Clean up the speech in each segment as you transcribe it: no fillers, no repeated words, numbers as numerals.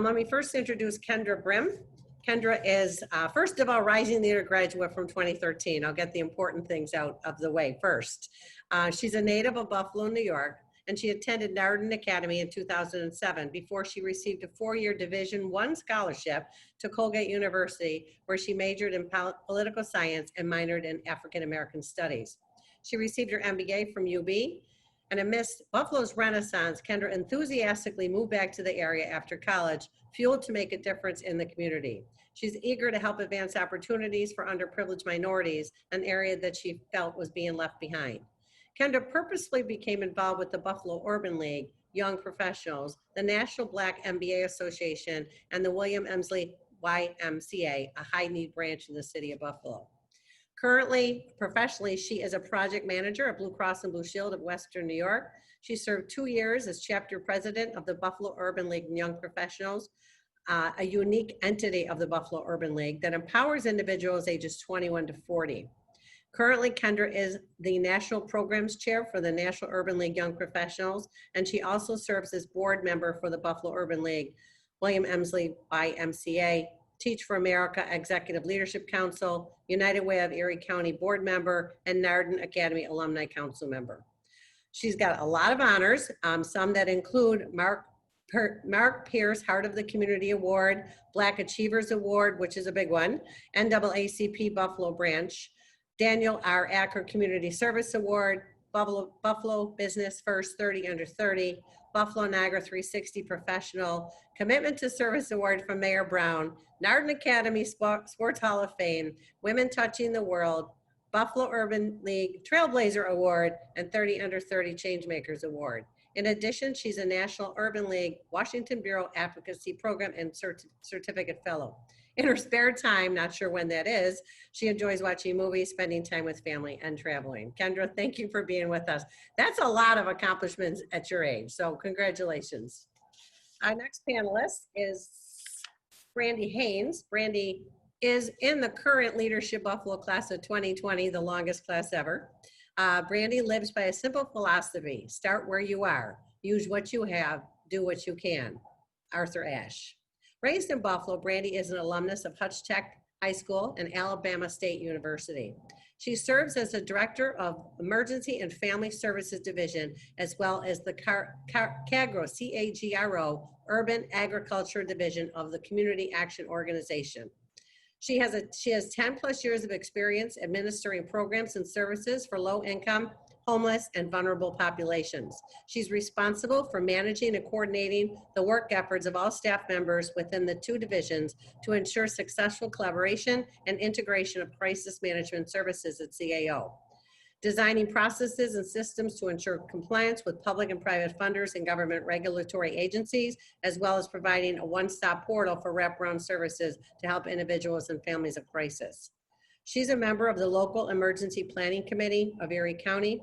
Let me first introduce Kendra Brim. Kendra is, first of all, Rising Leader graduate from 2013. I'll get the important things out of the way first. She's a native of Buffalo, New York, and she attended Narden Academy in 2007 before she received a 4-year Division I scholarship to Colgate University, where she majored in political science and minored in African American studies. She received her MBA from UB, and amidst Buffalo's renaissance, Kendra enthusiastically moved back to the area after college, fueled to make a difference in the community. She's eager to help advance opportunities for underprivileged minorities, an area that she felt was being left behind. Kendra purposefully became involved with the Buffalo Urban League, Young Professionals, the National Black MBA Association, and the William Emsley YMCA, a high-need branch in the city of Buffalo. Currently, professionally, she is a project manager at Blue Cross and Blue Shield of Western New York. She served 2 years as chapter president of the Buffalo Urban League Young Professionals, a unique entity of the Buffalo Urban League that empowers individuals ages 21 to 40. Currently, Kendra is the National Programs Chair for the National Urban League Young Professionals, and she also serves as board member for the Buffalo Urban League, William Emsley YMCA, Teach for America Executive Leadership Council, United Way of Erie County board member, and Narden Academy Alumni Council member. She's got a lot of honors, some that include Mark Pierce Heart of the Community Award, Black Achievers Award, which is a big one, NAACP Buffalo Branch, Daniel R. Acker Community Service Award, Buffalo Business First 30 Under 30, Buffalo Niagara 360 Professional, Commitment to Service Award from Mayor Brown, Narden Academy Sports Hall of Fame, Women Touching the World, Buffalo Urban League Trailblazer Award, and 30 Under 30 Changemakers Award. In addition, she's a National Urban League Washington Bureau Advocacy Program and Certificate Fellow. In her spare time, not sure when that is, she enjoys watching movies, spending time with family, and traveling. Kendra, thank you for being with us. That's a lot of accomplishments at your age, so congratulations. Our next panelist is Brandi Haynes. Brandi is in the current Leadership Buffalo class of 2020, the longest class ever. Brandi lives by a simple philosophy: start where you are, use what you have, do what you can. Arthur Ashe. Raised in Buffalo, Brandi is an alumnus of Hutch Tech High School and Alabama State University. She serves as the Director of Emergency and Family Services Division, as well as the CAGRO, C-A-G-R-O, Urban Agriculture Division of the Community Action Organization. She has 10 plus years of experience administering programs and services for low income, homeless, and vulnerable populations. She's responsible for managing and coordinating the work efforts of all staff members within the 2 divisions to ensure successful collaboration and integration of crisis management services at CAO. Designing processes and systems to ensure compliance with public and private funders and government regulatory agencies, as well as providing a one-stop portal for wraparound services to help individuals and families of crisis. She's a member of the local Emergency Planning Committee of Erie County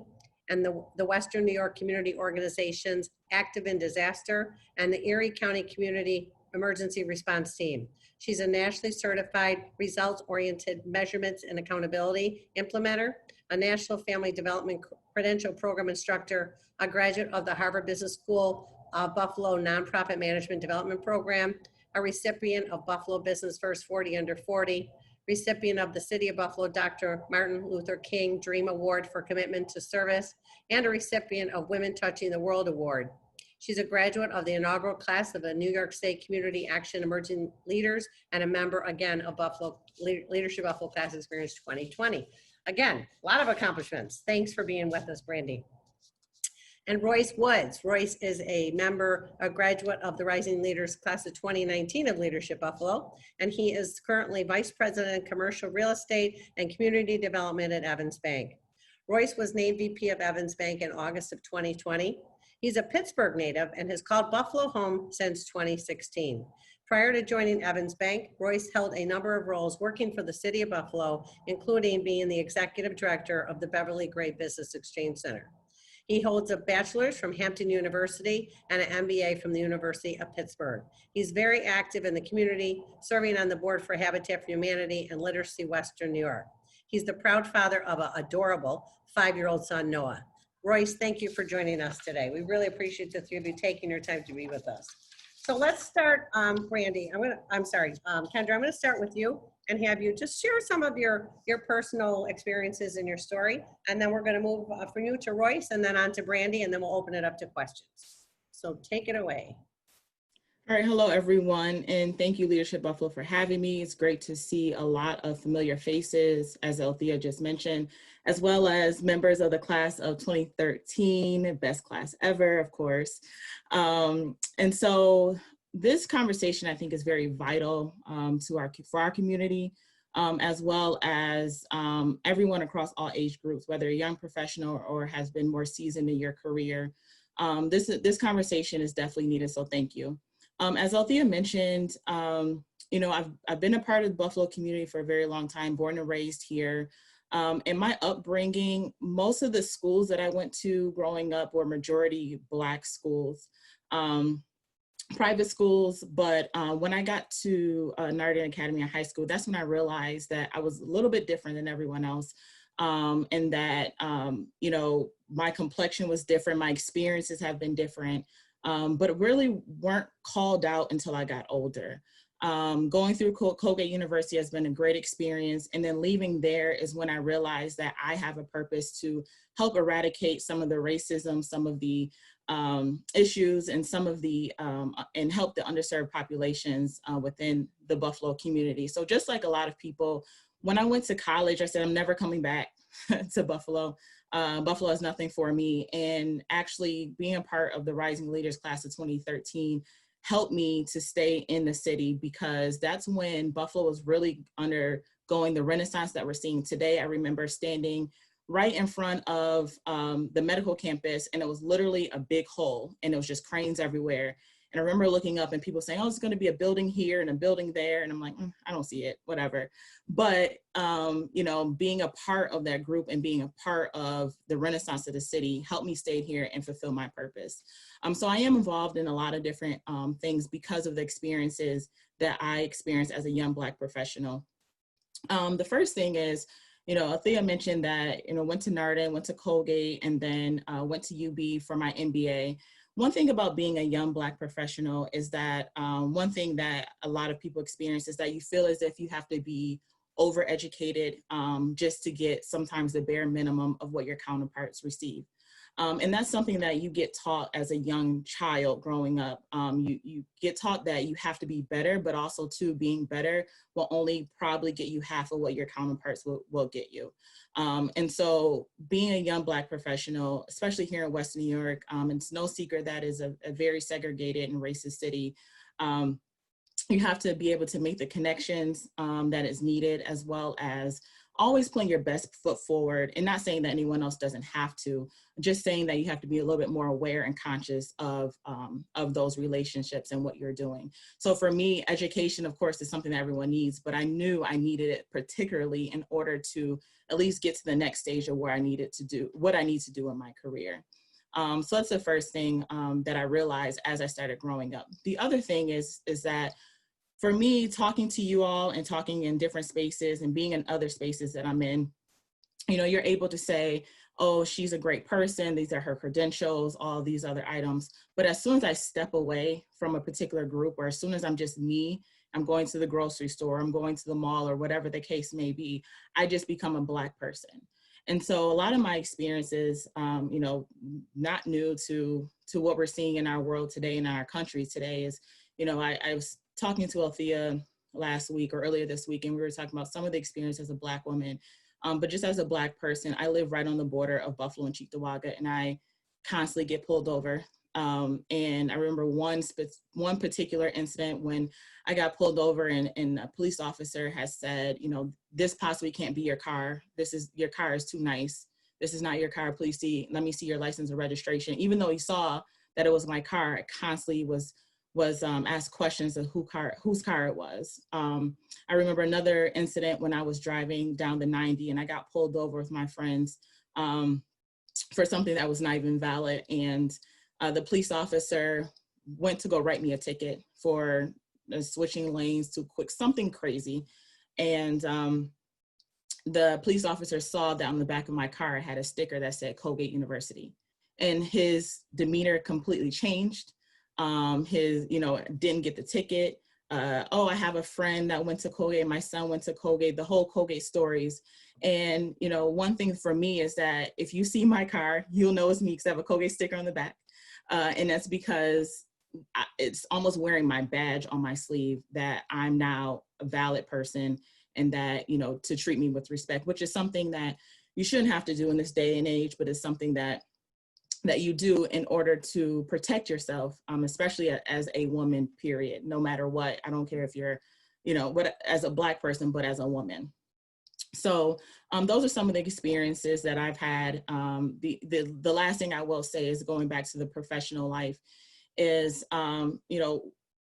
and the Western New York Community Organizations Active in Disaster and the Erie County Community Emergency Response Team. She's a nationally certified results-oriented measurements and accountability implementer, a National Family Development Credential Program instructor, a graduate of the Harvard Business School Buffalo Nonprofit Management Development Program, a recipient of Buffalo Business First 40 Under 40, recipient of the City of Buffalo Dr. Martin Luther King Dream Award for Commitment to Service, and a recipient of Women Touching the World Award. She's a graduate of the inaugural class of the New York State Community Action Emerging Leaders and a member, again, of Buffalo Leadership Buffalo Class Experience 2020. Again, a lot of accomplishments. Thanks for being with us, Brandi. And Royce Woods. Royce is a member, a graduate of the Rising Leaders Class of 2019 of Leadership Buffalo, and he is currently Vice President of Commercial Real Estate and Community Development at Evans Bank. Royce was named VP of Evans Bank in August of 2020. He's a Pittsburgh native and has called Buffalo home since 2016. Prior to joining Evans Bank, Royce held a number of roles working for the City of Buffalo, including being the Executive Director of the Beverly Gray Business Exchange Center. He holds a bachelor's from Hampton University and an MBA from the University of Pittsburgh. He's very active in the community, serving on the board for Habitat for Humanity and Literacy Western New York. He's the proud father of an adorable 5-year-old son, Noah. Royce, thank you for joining us today. We really appreciate the 3 of you taking your time to be with us. So let's start, Brandi. Kendra, I'm gonna start with you and have you just share some of your personal experiences in your story. And then we're gonna move from you to Royce and then on to Brandi, and then we'll open it up to questions. So take it away. All right, hello everyone, and thank you Leadership Buffalo for having me. It's great to see a lot of familiar faces, as Althea just mentioned, as well as members of the class of 2013, best class ever, of course. And so this conversation I think is very vital for our community, as well as everyone across all age groups, whether a young professional or has been more seasoned in your career. This conversation is definitely needed, so thank you. As Althea mentioned, you know, I've been a part of the Buffalo community for a very long time, born and raised here. In my upbringing, most of the schools that I went to growing up were majority Black schools, private schools. But when I got to Narden Academy in high school, that's when I realized that I was a little bit different than everyone else. And that, you know, my complexion was different, my experiences have been different. But really weren't called out until I got older. Going through Colgate University has been a great experience. And then leaving there is when I realized that I have a purpose to help eradicate some of the racism, some of the issues, and some of the, and help the underserved populations within the Buffalo community. So just like a lot of people, when I went to college, I said, I'm never coming back to Buffalo. Buffalo is nothing for me. And actually being a part of the Rising Leaders class of 2013 helped me to stay in the city, because that's when Buffalo was really undergoing the renaissance that we're seeing today. I remember standing right in front of the medical campus, and it was literally a big hole, and it was just cranes everywhere. And I remember looking up and people saying, oh, it's going to be a building here and a building there. And I'm like, I don't see it, whatever. But, you know, being a part of that group and being a part of the renaissance of the city helped me stay here and fulfill my purpose. So I am involved in a lot of different things because of the experiences that I experienced as a young Black professional. The first thing is, you know, Althea mentioned that, you know, went to Narden, went to Colgate, and then went to UB for my MBA. One thing about being a young Black professional is that one thing that a lot of people experience is that you feel as if you have to be overeducated just to get sometimes the bare minimum of what your counterparts receive. And that's something that you get taught as a young child growing up. You get taught that you have to be better, but also too, being better will only probably get you half of what your counterparts will get you. And so being a young Black professional, especially here in Western New York, it's no secret that is a very segregated and racist city. You have to be able to make the connections that is needed, as well as always putting your best foot forward, and not saying that anyone else doesn't have to, just saying that you have to be a little bit more aware and conscious of those relationships and what you're doing. So for me, education, of course, is something that everyone needs, but I knew I needed it particularly in order to at least get to the next stage of where I needed to do, what I need to do in my career. So that's the first thing that I realized as I started growing up. The other thing is that for me, talking to you all and talking in different spaces and being in other spaces that I'm in, you know, you're able to say, oh, she's a great person, these are her credentials, all these other items. But as soon as I step away from a particular group, or as soon as I'm just me, I'm going to the grocery store, I'm going to the mall, or whatever the case may be, I just become a Black person. And so a lot of my experiences, you know, not new to what we're seeing in our world today, in our country today, is, you know, I was talking to Althea last week or earlier this week, and we were talking about some of the experience as a Black woman. But just as a Black person, I live right on the border of Buffalo and Cheektowaga, and I constantly get pulled over. And I remember one particular incident when I got pulled over, and a police officer has said, you know, this possibly can't be your car. Your car is too nice. This is not your car. Please let me see your license and registration. Even though he saw that it was my car, I constantly was asked questions of whose car it was. I remember another incident when I was driving down the 90 and I got pulled over with my friends for something that was not even valid. And the police officer went to go write me a ticket for switching lanes too quick, something crazy. And the police officer saw that on the back of my car, I had a sticker that said Colgate University. And his demeanor completely changed. his, didn't get the ticket. Oh, I have a friend that went to Colgate, my son went to Colgate, the whole Colgate stories. And, one thing for me is that if you see my car, you'll know it's me because I have a Colgate sticker on the back. And that's because it's almost wearing my badge on my sleeve that I'm now a valid person, and that, to treat me with respect, which is something that you shouldn't have to do in this day and age, but it's something that you do in order to protect yourself, especially as a woman, period, no matter what. I don't care if you're, what, as a Black person, but as a woman. So those are some of the experiences that I've had. The last thing I will say is, going back to the professional life, is,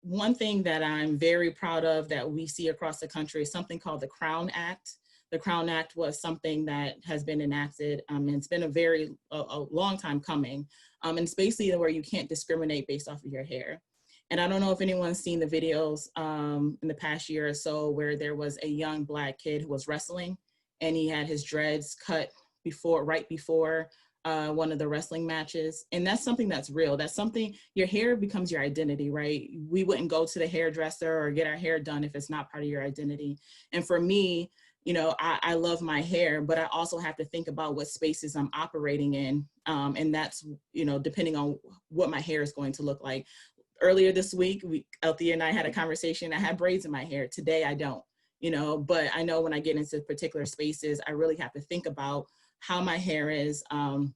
one thing that I'm very proud of that we see across the country is something called the Crown Act. The Crown Act was something that has been enacted, and it's been a long time coming. And it's basically where you can't discriminate based off of your hair. And I don't know if anyone's seen the videos in the past year or so where there was a young Black kid who was wrestling, and he had his dreads cut right before one of the wrestling matches. And that's something that's real. That's something, your hair becomes your identity, right? We wouldn't go to the hairdresser or get our hair done if it's not part of your identity. And for me, I love my hair, but I also have to think about what spaces I'm operating in. And that's, depending on what my hair is going to look like. Earlier this week, Althea and I had a conversation. I had braids in my hair. Today, I don't, but I know when I get into particular spaces, I really have to think about how my hair is. And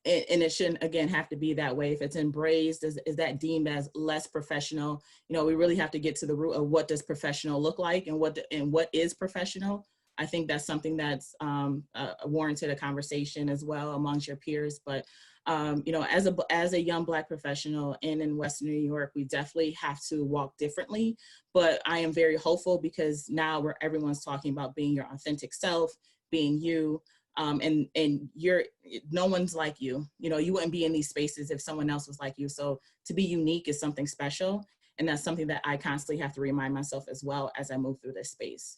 it shouldn't, again, have to be that way. If it's in braids, is that deemed as less professional? We really have to get to the root of what does professional look like, and what is professional. I think that's something that's warranted a conversation as well amongst your peers. But as a young Black professional and in Western New York, we definitely have to walk differently. But I am very hopeful, because now everyone's talking about being your authentic self, being you. And no one's like you. You wouldn't be in these spaces if someone else was like you. So to be unique is something special. And that's something that I constantly have to remind myself as well as I move through this space.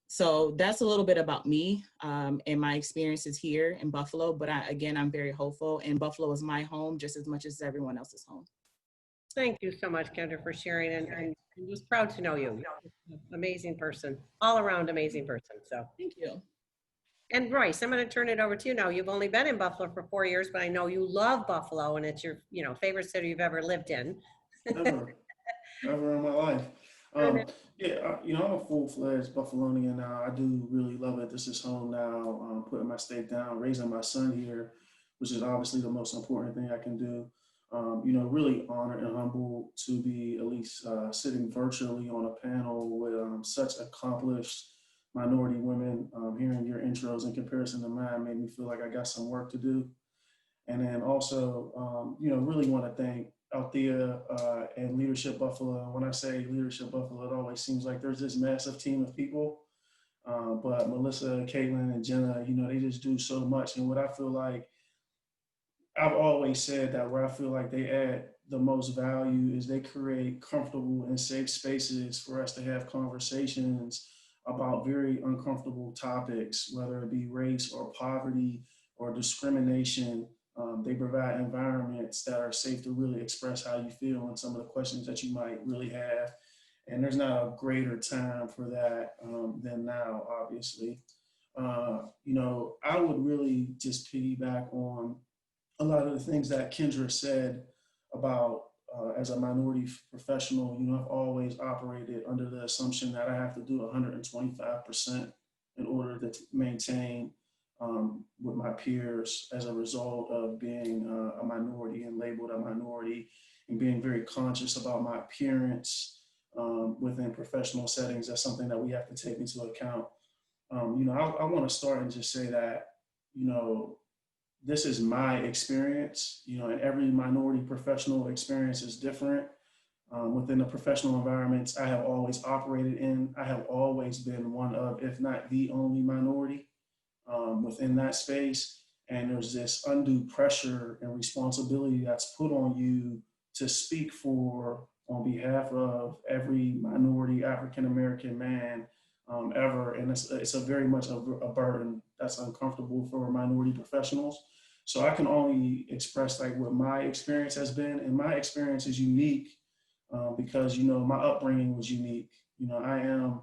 So that's a little bit about me and my experiences here in Buffalo. But I'm very hopeful, and Buffalo is my home just as much as everyone else's home. Thank you so much, Kendra, for sharing, and I'm just proud to know you. Amazing person, all around amazing person. So thank you. And Royce, I'm going to turn it over to you now. You've only been in Buffalo for 4 years, but I know you love Buffalo, and it's your, favorite city you've ever lived in. Never in my life. I'm a full-fledged Buffalonian now. I do really love it. This is home now. Putting my stake down, raising my son here, which is obviously the most important thing I can do. Really honored and humbled to be at least sitting virtually on a panel with such accomplished minority women. Hearing your intros in comparison to mine made me feel like I got some work to do. And then also, really want to thank Althea and Leadership Buffalo. When I say Leadership Buffalo, it always seems like there's this massive team of people. But Melissa, Caitlin, and Jenna, they just do so much. And what I feel like, I've always said that where I feel like they add the most value is they create comfortable and safe spaces for us to have conversations about very uncomfortable topics, whether it be race or poverty or discrimination. They provide environments that are safe to really express how you feel and some of the questions that you might really have. And there's not a greater time for that than now, obviously. I would really just piggyback on a lot of the things that Kendra said about as a minority professional. I've always operated under the assumption that I have to do 125% in order to maintain with my peers as a result of being a minority and labeled a minority, and being very conscious about my appearance within professional settings. That's something that we have to take into account. I want to start and just say that, this is my experience, and every minority professional experience is different. Within the professional environments I have always operated in, I have always been one of, if not the only minority within that space. And there's this undue pressure and responsibility that's put on you to speak for, on behalf of every minority African-American man ever. And it's a very much a burden that's uncomfortable for minority professionals. So I can only express like what my experience has been, and my experience is unique because, you know, my upbringing was unique. You know, I am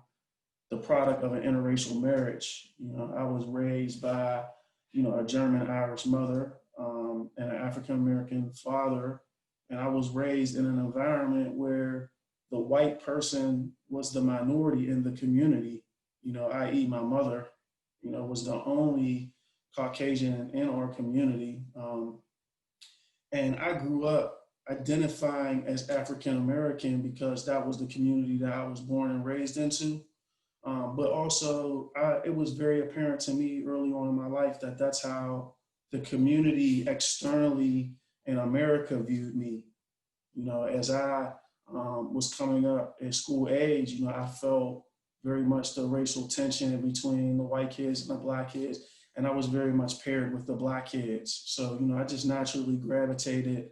the product of an interracial marriage. You know, I was raised by, you know, a German-Irish mother and an African-American father. And I was raised in an environment where the white person was the minority in the community, you know, i.e. my mother, you know, was the only Caucasian in our community. And I grew up identifying as African American because that was the community that I was born and raised into. But also, it was very apparent to me early on in my life that that's how the community externally in America viewed me. You know, as I was coming up at school age, you know, I felt very much the racial tension between the white kids and the black kids. And I was very much paired with the black kids. So, you know, I just naturally gravitated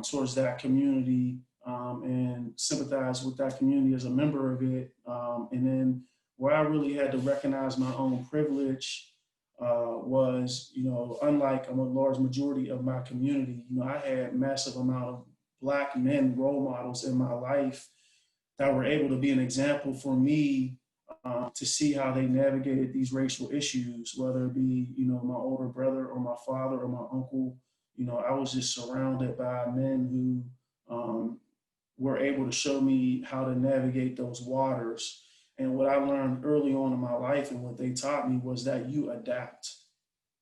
towards that community and sympathized with that community as a member of it. And then where I really had to recognize my own privilege was, you know, unlike a large majority of my community, you know, I had massive amount of Black men role models in my life that were able to be an example for me to see how they navigated these racial issues, whether it be, you know, my older brother or my father or my uncle. You know, I was just surrounded by men who were able to show me how to navigate those waters. And what I learned early on in my life and what they taught me was that you adapt.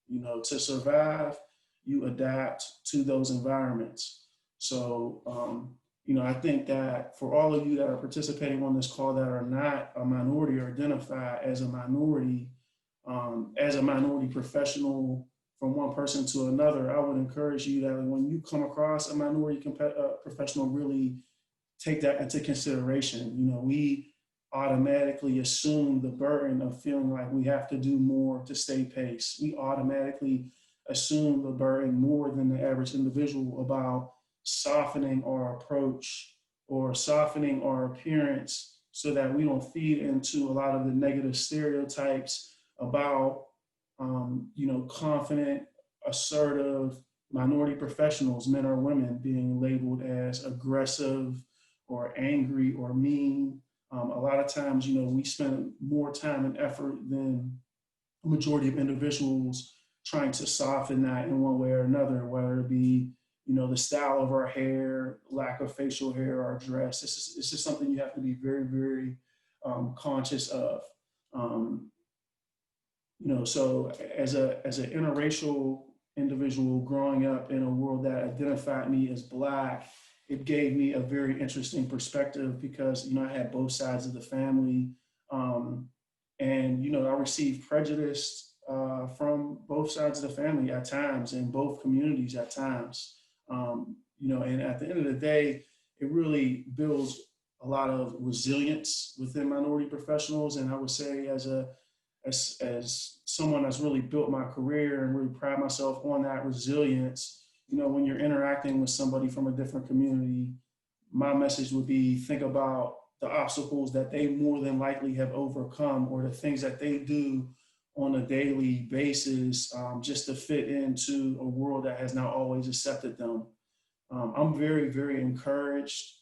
You know, to survive, you adapt to those environments. So, you know, I think that for all of you that are participating on this call that are not a minority or identify as a minority professional from one person to another, I would encourage you that when you come across a minority professional, really take that into consideration. You know, we automatically assume the burden of feeling like we have to do more to stay pace. We automatically assume the burden more than the average individual about softening our approach or softening our appearance so that we don't feed into a lot of the negative stereotypes about, you know, confident, assertive minority professionals, men or women, being labeled as aggressive or angry or mean. A lot of times, you know, we spend more time and effort than a majority of individuals trying to soften that in one way or another, whether it be, you know, the style of our hair, lack of facial hair, our dress. It's just something you have to be very, very conscious of. You know, so as an interracial individual growing up in a world that identified me as Black, it gave me a very interesting perspective because, you know, I had both sides of the family. And, you know, I received prejudice from both sides of the family at times, in both communities at times. You know, and at the end of the day, it really builds a lot of resilience within minority professionals. And I would say as someone that's really built my career and really pride myself on that resilience, you know, when you're interacting with somebody from a different community, my message would be think about the obstacles that they more than likely have overcome or the things that they do on a daily basis just to fit into a world that has not always accepted them. I'm very, very encouraged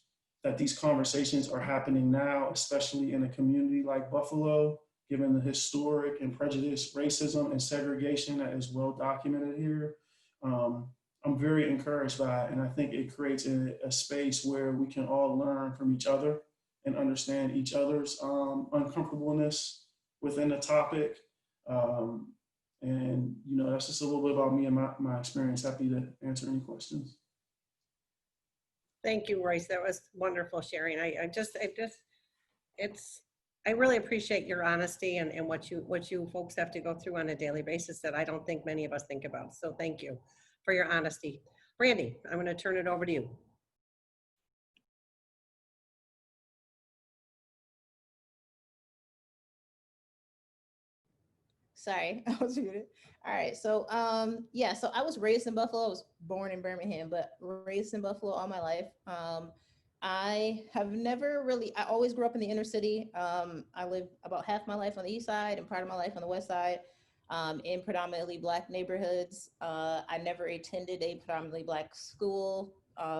that these conversations are happening now, especially in a community like Buffalo, given the historic and prejudiced racism and segregation that is well documented here. I'm very encouraged by it, and I think it creates a space where we can all learn from each other and understand each other's uncomfortableness within the topic. And, you know, that's just a little bit about me and my experience. Happy to answer any questions. Thank you, Royce. That was wonderful sharing. I really appreciate your honesty and what you folks have to go through on a daily basis that I don't think many of us think about. So thank you for your honesty. Brandi, I'm going to turn it over to you. Sorry, I was muted. All right, so yeah, so I was raised in Buffalo. I was born in Birmingham, but raised in Buffalo all my life. I have never really, I always grew up in the inner city. I lived about half my life on the east side and part of my life on the west side. in predominantly Black neighborhoods. I never attended a predominantly Black school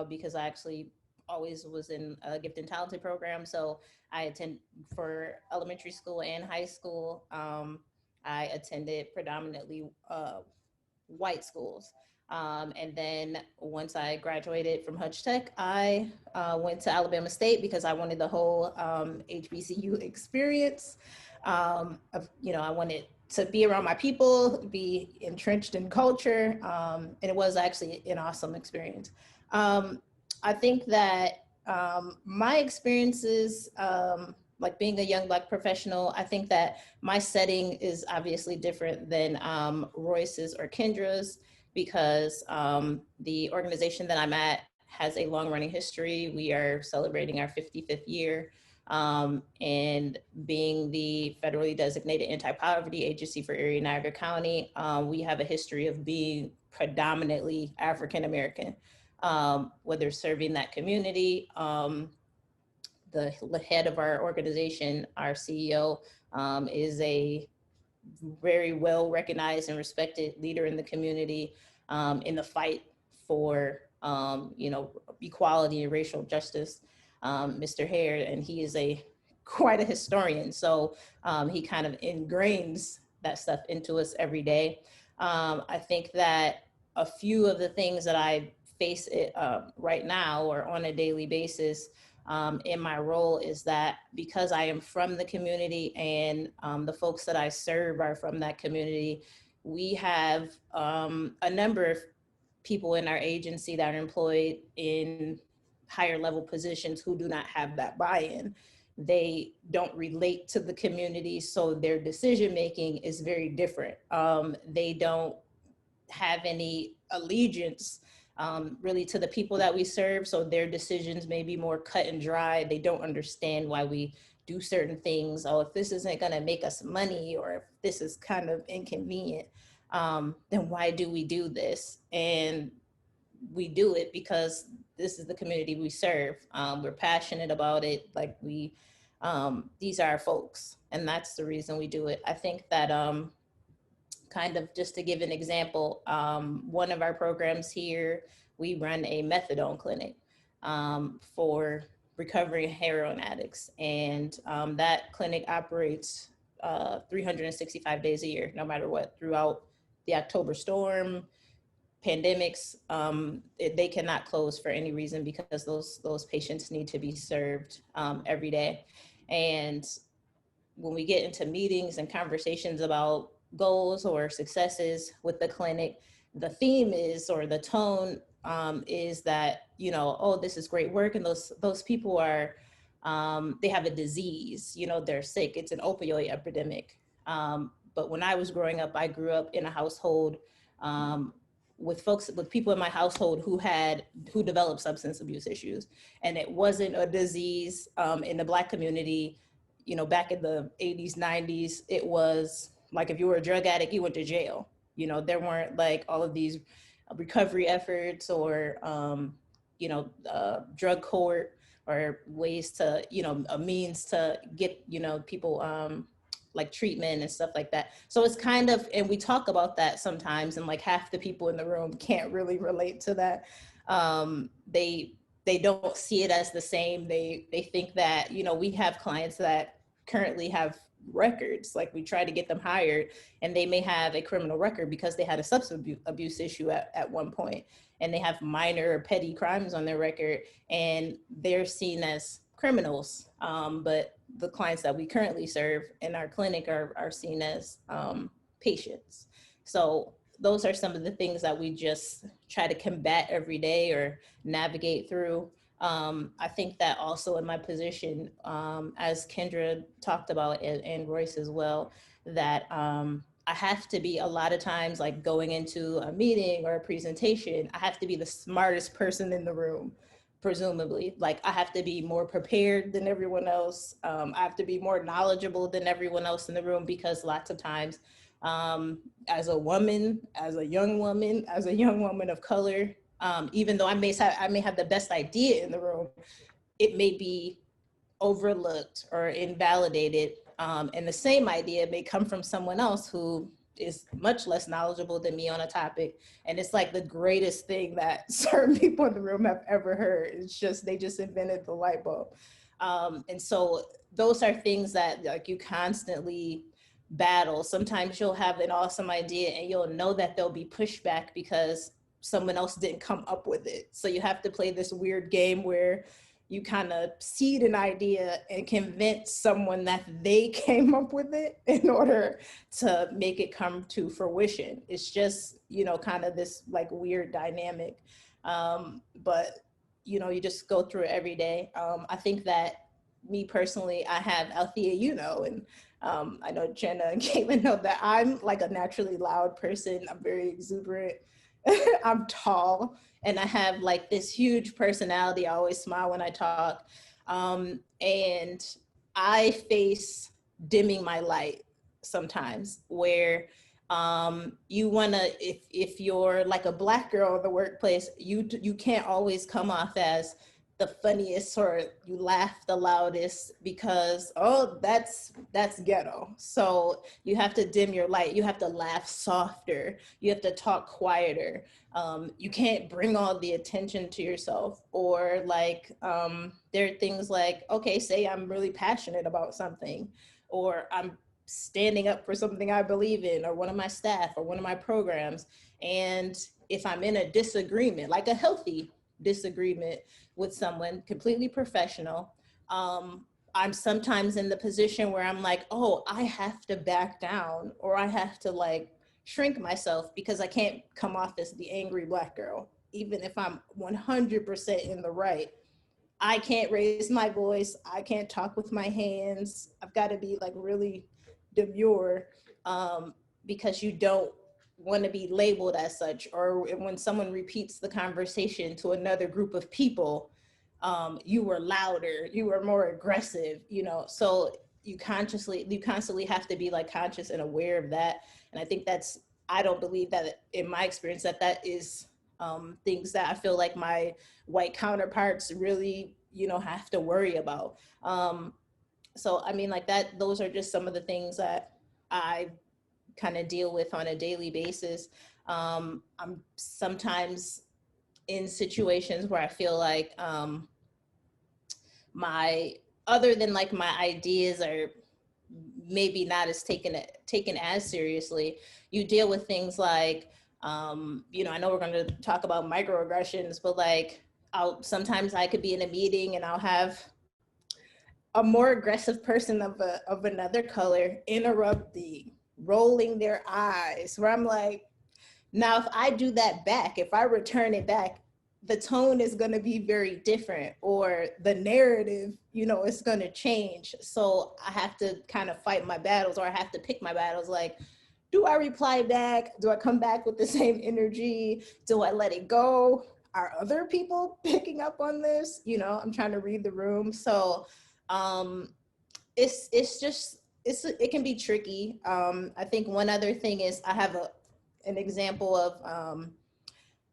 because I actually always was in a gifted and talented program. So I attend for elementary school and high school. I attended predominantly white schools. And then once I graduated from Hutch Tech, I went to Alabama State because I wanted the whole HBCU experience. I wanted to be around my people, be entrenched in culture, and it was actually an awesome experience. I think that my experiences, like being a young Black professional, I think that my setting is obviously different than Royce's or Kendra's because the organization that I'm at has a long running history. We are celebrating our 55th year. And being the federally designated anti-poverty agency for Erie and Niagara County, we have a history of being predominantly African-American, whether serving that community. The head of our organization, our CEO, is a very well recognized and respected leader in the community in the fight for equality and racial justice, Mr. Hare, and he is quite a historian. So he kind of ingrains that stuff into us every day. I think that a few of the things that I face right now or on a daily basis in my role is that because I am from the community and the folks that I serve are from that community, we have a number of people in our agency that are employed in higher level positions who do not have that buy-in. They don't relate to the community, so their decision making is very different. They don't have any allegiance really to the people that we serve. So their decisions may be more cut and dry. They don't understand why we do certain things. Oh, if this isn't gonna make us money or if this is kind of inconvenient, then why do we do this? And we do it because this is the community we serve. We're passionate about it. Like these are our folks, and that's the reason we do it. I think that kind of just to give an example, one of our programs here, we run a methadone clinic for recovering heroin addicts. And that clinic operates 365 days a year, no matter what, throughout the October storm, pandemics, they cannot close for any reason because those patients need to be served every day. And when we get into meetings and conversations about goals or successes with the clinic, the theme is, or the tone is that, oh, this is great work. And those people are, they have a disease, they're sick. It's an opioid epidemic. But when I was growing up, I grew up in a household with people in my household who developed substance abuse issues. And it wasn't a disease in the Black community, back in the 80s, 90s, it was like if you were a drug addict, you went to jail. There weren't like all of these recovery efforts or, drug court or ways to, a means to get, people like treatment and stuff like that. So it's kind of, and we talk about that sometimes, and like half the people in the room can't really relate to that. They don't see it as the same. They think that, we have clients that currently have records, like we try to get them hired and they may have a criminal record because they had a substance abuse issue at one point, and they have minor or petty crimes on their record and they're seen as criminals. But the clients that we currently serve in our clinic are seen as patients. So those are some of the things that we just try to combat every day or navigate through. I think that also in my position, as Kendra talked about and Royce as well, that I have to be a lot of times like going into a meeting or a presentation, I have to be the smartest person in the room, presumably. Like I have to be more prepared than everyone else. I have to be more knowledgeable than everyone else in the room because lots of times as a woman, as a young woman of color, even though I may have the best idea in the room, it may be overlooked or invalidated. And the same idea may come from someone else who is much less knowledgeable than me on a topic. And it's like the greatest thing that certain people in the room have ever heard. It's just, they just invented the light bulb. And so those are things that like you constantly battle. Sometimes you'll have an awesome idea and you'll know that there'll be pushback because someone else didn't come up with it. So you have to play this weird game where you kind of seed an idea and convince someone that they came up with it in order to make it come to fruition. It's just, you know, kind of this like weird dynamic. But, you know, you just go through it every day. I think that me personally, I have Althea, you know, and I know Jenna and Caitlin know that I'm like a naturally loud person. I'm very exuberant. I'm tall and I have like this huge personality. I always smile when I talk. And I face dimming my light sometimes where you wanna, if you're like a Black girl in the workplace, you can't always come off as the funniest or you laugh the loudest because, oh, that's ghetto. So you have to dim your light. You have to laugh softer. You have to talk quieter. You can't bring all the attention to yourself. Or like, there are things like, okay, say I'm really passionate about something, or I'm standing up for something I believe in, or one of my staff, or one of my programs. And if I'm in a disagreement, like a healthy disagreement with someone, completely professional, I'm sometimes in the position where I'm like, oh, I have to back down, or I have to like shrink myself because I can't come off as the angry Black girl. Even if I'm 100% in the right, I can't raise my voice. I can't talk with my hands. I've got to be like really demure because you don't want to be labeled as such. Or when someone repeats the conversation to another group of people, you were louder, you were more aggressive, you know. So you constantly have to be like conscious and aware of that. And I think that's, I don't believe that in my experience that is things that I feel like my white counterparts really, you know, have to worry about. So I mean, like that, those are just some of the things that I kind of deal with on a daily basis. I'm sometimes in situations where I feel like other than like my ideas are maybe not as taken as seriously, you deal with things like, you know, I know we're going to talk about microaggressions, but like sometimes I could be in a meeting and I'll have a more aggressive person of another color interrupting, rolling their eyes, where I'm like, now if I do that back, if I return it back, the tone is going to be very different, or the narrative, you know, it's going to change. So I have to kind of fight my battles, or I have to pick my battles. Like, do I reply back? Do I come back with the same energy? Do I let it go? Are other people picking up on this? You know, I'm trying to read the room. So it can be tricky. I think one other thing is I have an example of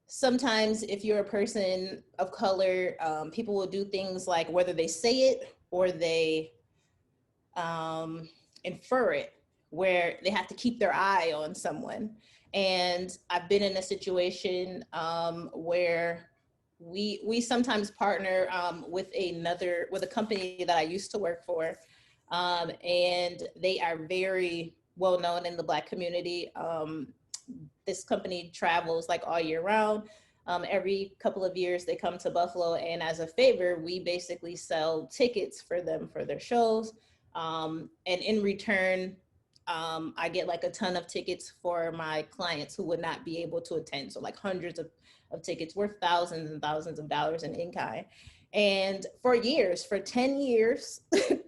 sometimes if you're a person of color, people will do things like whether they say it or they infer it, where they have to keep their eye on someone. And I've been in a situation where we sometimes partner with a company that I used to work for, and they are very well known in the Black community. This company travels like all year round. Every couple of years they come to Buffalo, and as a favor, we basically sell tickets for them for their shows. And in return, I get like a ton of tickets for my clients who would not be able to attend. So like hundreds of tickets worth thousands and thousands of dollars in kind. And for 10 years,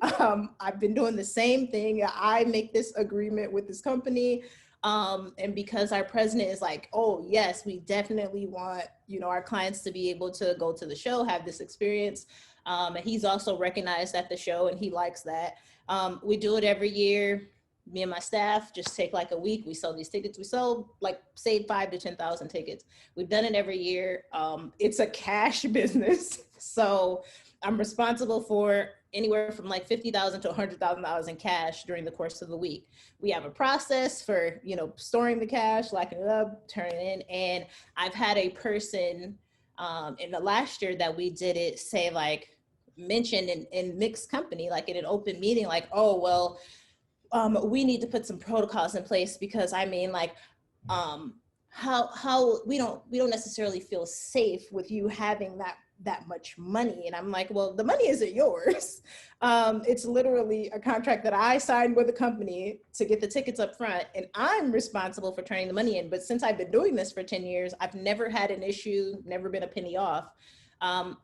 I've been doing the same thing. I make this agreement with this company. And because our president is like, oh yes, we definitely want, you know, our clients to be able to go to the show, have this experience. And he's also recognized at the show and he likes that. We do it every year. Me and my staff just take like a week. We sell these tickets. We sell like say 5,000 to 10,000 tickets. We've done it every year. It's a cash business. So I'm responsible for anywhere from like $50,000 to $100,000 in cash during the course of the week. We have a process for, storing the cash, locking it up, turning it in. And I've had a person in the last year that we did it say, like, mentioned in mixed company, like in an open meeting, like, oh, well, we need to put some protocols in place because how we don't necessarily feel safe with you having that much money. And I'm like, well, the money isn't yours. It's literally a contract that I signed with a company to get the tickets up front, and I'm responsible for turning the money in. But since I've been doing this for 10 years, I've never had an issue, never been a penny off.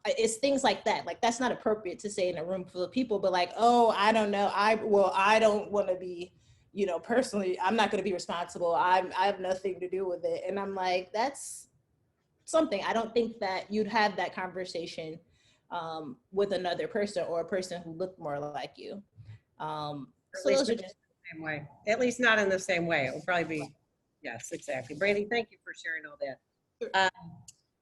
It's things like that. Like, that's not appropriate to say in a room full of people, but like, oh, I don't know. I don't want to be, personally, I'm not going to be responsible. I have nothing to do with it. And I'm like, that's something. I don't think that you'd have that conversation with another person or a person who looked more like you. So those are just the same way. At least not in the same way. It will probably be, yes, exactly. Brandi, thank you for sharing all that.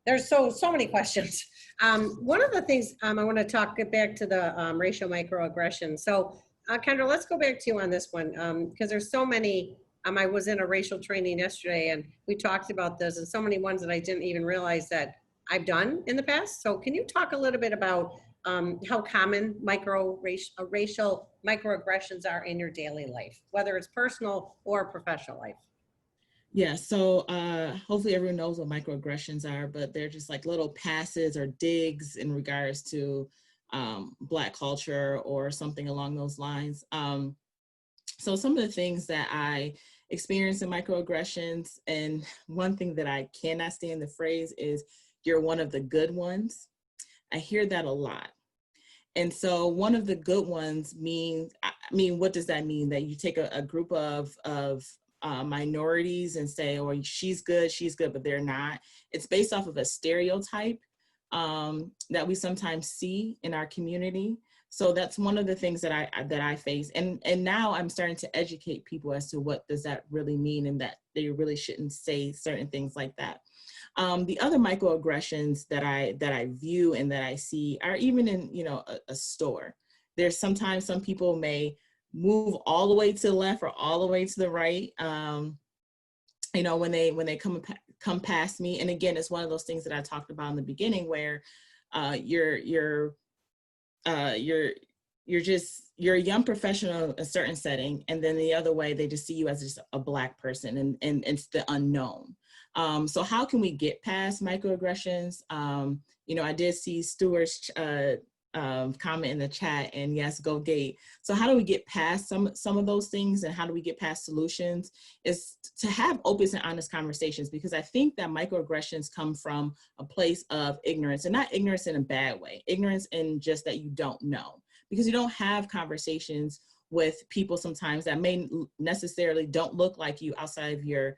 There's so many questions. One of the things I want to get back to the racial microaggressions. So Kendra, let's go back to you on this one because there's so many. I was in a racial training yesterday and we talked about this, and so many ones that I didn't even realize that I've done in the past. So can you talk a little bit about how common racial microaggressions are in your daily life, whether it's personal or professional life? Yeah, so hopefully everyone knows what microaggressions are, but they're just like little passes or digs in regards to Black culture or something along those lines. So some of the things that I experience in microaggressions, and one thing that I cannot stand the phrase is, you're one of the good ones. I hear that a lot. And so one of the good ones means, what does that mean? That you take a group of minorities and say, oh, she's good, but they're not. It's based off of a stereotype that we sometimes see in our community. So that's one of the things that I face. And now I'm starting to educate people as to what does that really mean, and that they really shouldn't say certain things like that. The other microaggressions that I view and that I see are even in, a store. There's sometimes some people may move all the way to the left or all the way to the right, when they come past me. And again, it's one of those things that I talked about in the beginning, where you're a young professional in a certain setting, and then the other way they just see you as just a Black person, and it's the unknown. So how can we get past microaggressions? I did see Stuart's comment in the chat, and yes, go Gate. So how do we get past some of those things, and how do we get past solutions? Is to have open and honest conversations, because I think that microaggressions come from a place of ignorance, and not ignorance in a bad way, ignorance in just that you don't know, because you don't have conversations with people sometimes that may necessarily don't look like you outside of your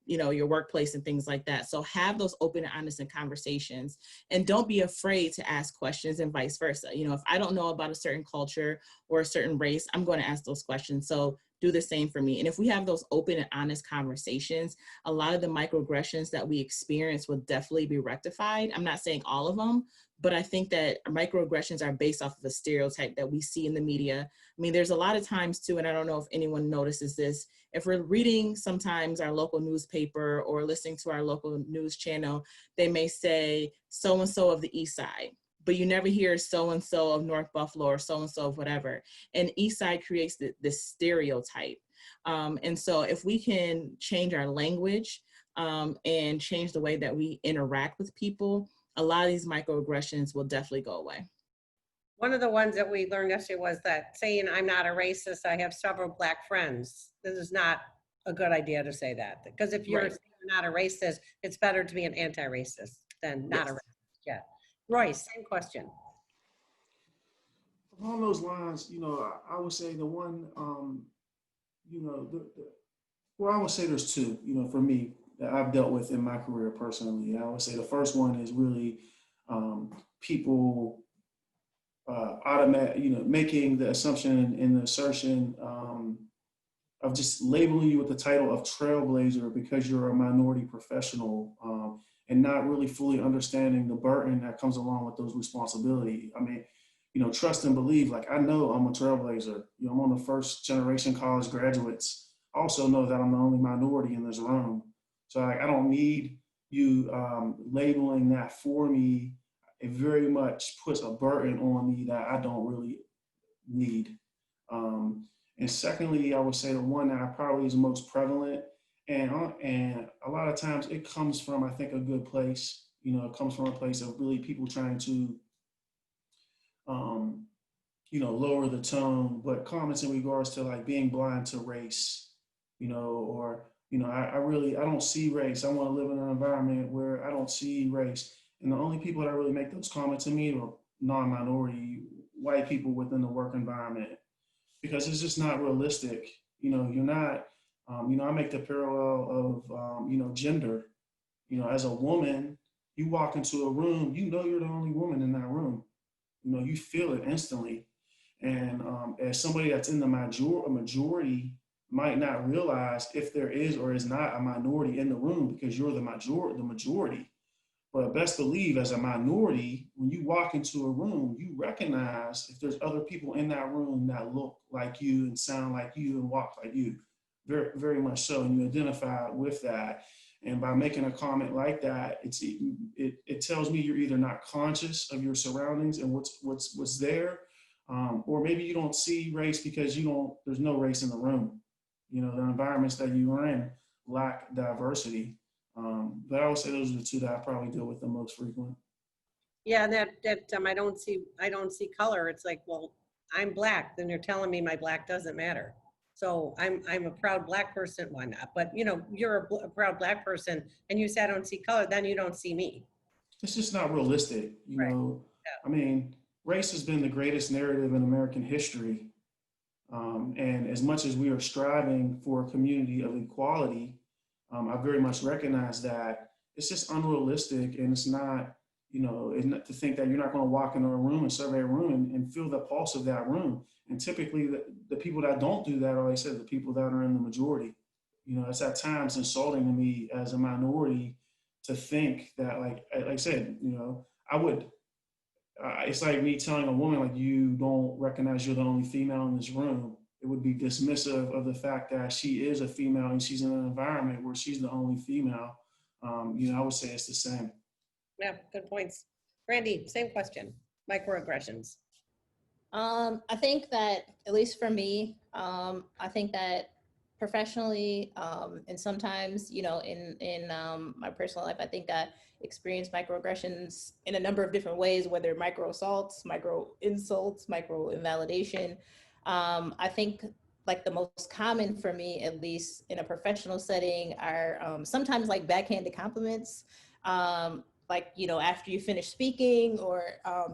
your workplace and things like that. So have those open and honest conversations, and don't be afraid to ask questions, and vice versa. If I don't know about a certain culture or a certain race, I'm going to ask those questions. So do the same for me. And if we have those open and honest conversations, a lot of the microaggressions that we experience will definitely be rectified. I'm not saying all of them, but I think that microaggressions are based off of a stereotype that we see in the media. There's a lot of times too, and I don't know if anyone notices this, if we're reading sometimes our local newspaper or listening to our local news channel, they may say so-and-so of the East Side, but you never hear so-and-so of North Buffalo or so-and-so of whatever. And East Side creates this stereotype. And so if we can change our language and change the way that we interact with people, a lot of these microaggressions will definitely go away. One of the ones that we learned yesterday was that saying, I'm not a racist, I have several Black friends. This is not a good idea to say that, because if you're not a racist, it's better to be an anti-racist than not a racist. Yeah. Royce, same question. Along those lines, I would say the one, I would say there's two, for me, that I've dealt with in my career personally. I would say the first one is really people making the assumption and the assertion of just labeling you with the title of trailblazer because you're a minority professional, and not really fully understanding the burden that comes along with those responsibilities. I mean, trust and believe, like, I know I'm a trailblazer. I'm on the first generation college graduates. I also know that I'm the only minority in this room. So I don't need you labeling that for me. It very much puts a burden on me that I don't really need. And secondly, I would say the one that probably is most prevalent, and a lot of times it comes from, I think, a good place. It comes from a place of really people trying to, lower the tone, but comments in regards to like being blind to race, or, I don't see race. I want to live in an environment where I don't see race. And the only people that really make those comments to me are non-minority white people within the work environment, because it's just not realistic. You're not, I make the parallel of, gender. As a woman, you walk into a room, you're the only woman in that room. You feel it instantly. And as somebody that's in the majority might not realize if there is or is not a minority in the room because you're the majority. But best believe, as a minority, when you walk into a room, you recognize if there's other people in that room that look like you and sound like you and walk like you, very, very much so. And you identify with that. And by making a comment like that, it tells me you're either not conscious of your surroundings and what's there, or maybe you don't see race because there's no race in the room. The environments that you are in lack diversity. But I would say those are the two that I probably deal with the most frequent. Yeah, that I don't see color. It's like, well, I'm Black, then you're telling me my Black doesn't matter. So I'm a proud Black person. Why not? But you're a proud Black person, and you say I don't see color, then you don't see me. It's just not realistic. Right. Yeah. I mean, race has been the greatest narrative in American history. And as much as we are striving for a community of equality, I very much recognize that it's just unrealistic, and it's not, it's not to think that you're not going to walk into a room and survey a room and feel the pulse of that room. And typically the people that don't do that are, like I said, the people that are in the majority. It's at times insulting to me as a minority to think that, like I said, I would, it's like me telling a woman, like, you don't recognize you're the only female in this room. It would be dismissive of the fact that she is a female and she's in an environment where she's the only female. I would say it's the same. Yeah, good points. Brandi, same question. Microaggressions. I think that, at least for me, I think that professionally, and sometimes, in my personal life, I think I experienced microaggressions in a number of different ways, whether micro assaults, micro insults, micro invalidation. I think like the most common for me, at least in a professional setting, are sometimes like backhanded compliments. Like, after you finish speaking or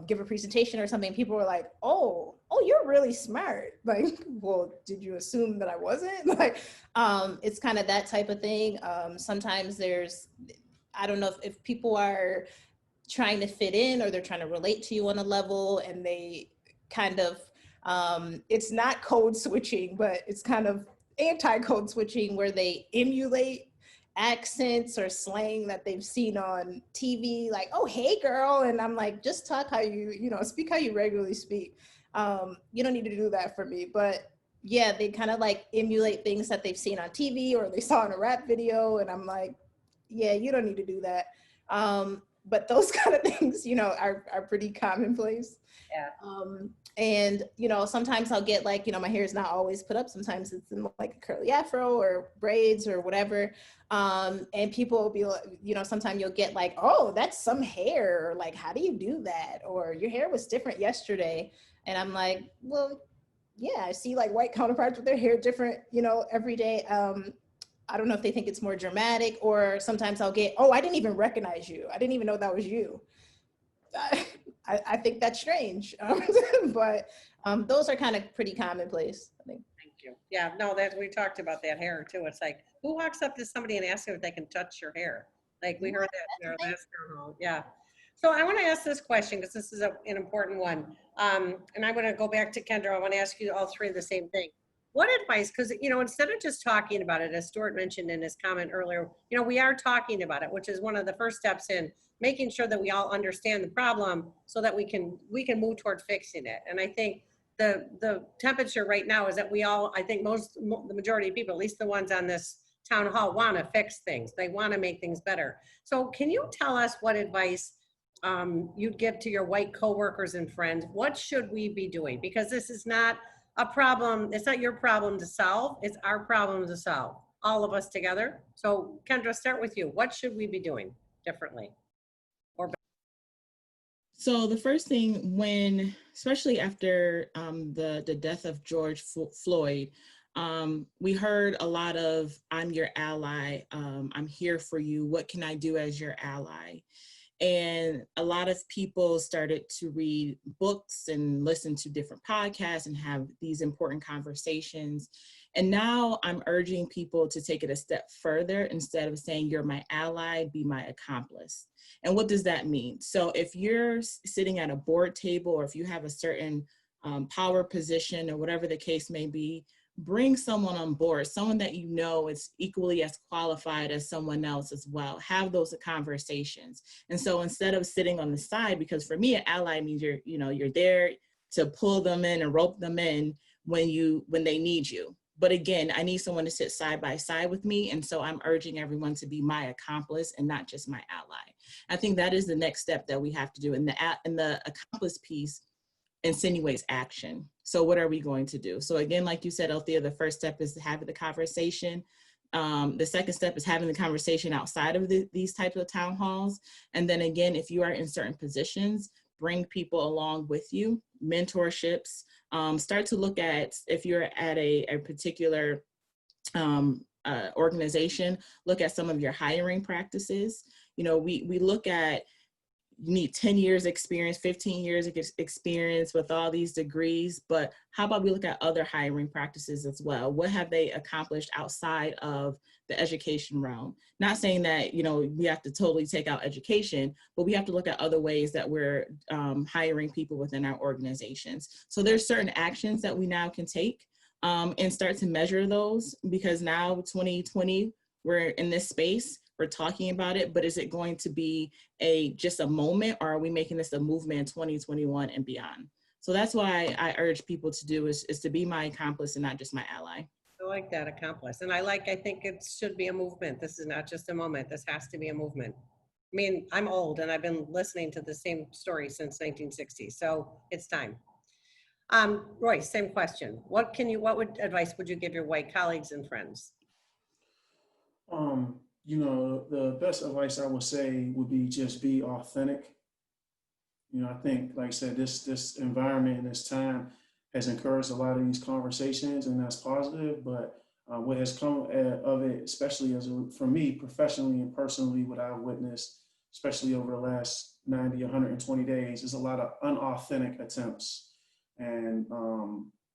give a presentation or something, people were like, oh, you're really smart. Like, well, did you assume that I wasn't? Like, it's kind of that type of thing. Sometimes I don't know if people are trying to fit in or they're trying to relate to you on a level, and they kind of, it's not code switching, but it's kind of anti-code switching where they emulate accents or slang that they've seen on TV, like, oh, hey girl. And I'm like, just talk how speak how you regularly speak. You don't need to do that for me. But yeah, they kind of like emulate things that they've seen on TV or they saw in a rap video. And I'm like, yeah, you don't need to do that. But those kind of things, are pretty commonplace. Yeah. And, sometimes I'll get like, my hair is not always put up. Sometimes it's in like a curly afro or braids or whatever. And people will be like, sometimes you'll get like, oh, that's some hair. Or like, how do you do that? Or your hair was different yesterday. And I'm like, well, yeah, I see like white counterparts with their hair different, every day. I don't know if they think it's more dramatic, or sometimes I'll get, oh, I didn't even recognize you. I didn't even know that was you. I think that's strange, but those are kind of pretty commonplace, I think. Thank you. Yeah, no, we talked about that hair too. It's like, who walks up to somebody and asks them if they can touch your hair? Like we heard that in our last girl. Yeah. So I want to ask this question because this is an important one. And I'm going to go back to Kendra. I want to ask you all three the same thing. what advice, because, instead of just talking about it, as Stuart mentioned in his comment earlier, we are talking about it, which is one of the first steps in making sure that we all understand the problem so that we can move toward fixing it. And I think the temperature right now is that I think the majority of people, at least the ones on this town hall, want to fix things. They want to make things better. So can you tell us what advice you'd give to your white coworkers and friends? What should we be doing? Because this is not a problem. It's not your problem to solve. It's our problem to solve, all of us together. So Kendra, start with you. What should we be doing differently? So the first thing, especially after the death of George Floyd, we heard a lot of, I'm your ally, I'm here for you, what can I do as your ally? And a lot of people started to read books and listen to different podcasts and have these important conversations. And now I'm urging people to take it a step further. Instead of saying, you're my ally, be my accomplice. And what does that mean? So if you're sitting at a board table, or if you have a certain power position or whatever the case may be, bring someone on board, someone that you know is equally as qualified as someone else as well. Have those conversations. And so instead of sitting on the side, because for me, an ally means you're there to pull them in and rope them in when they need you. But again, I need someone to sit side by side with me. And so I'm urging everyone to be my accomplice and not just my ally. I think that is the next step that we have to do. And the accomplice piece insinuates action. So what are we going to do? So again, like you said, Althea, the first step is having the conversation. The second step is having the conversation outside of these types of town halls. And then again, if you are in certain positions, bring people along with you, mentorships, start to look at, if you're at a particular organization, look at some of your hiring practices. We look at, you need 10 years experience, 15 years experience with all these degrees, but how about we look at other hiring practices as well? What have they accomplished outside of the education realm? Not saying that, we have to totally take out education, but we have to look at other ways that we're hiring people within our organizations. So there's certain actions that we now can take and start to measure those, because now 2020, we're in this space. We're talking about it, but is it going to be just a moment, or are we making this a movement in 2021 and beyond? So that's why I urge people to do is to be my accomplice and not just my ally. I like that, accomplice. And I think it should be a movement. This is not just a moment. This has to be a movement. I mean, I'm old and I've been listening to the same story since 1960. So it's time. Royce, same question. What advice would you give your white colleagues and friends? The best advice I would say would be just be authentic. I think, like I said, this environment and this time has encouraged a lot of these conversations, and that's positive. But what has come of it, especially for me, professionally and personally, what I've witnessed, especially over the last 90, 120 days, is a lot of unauthentic attempts. And,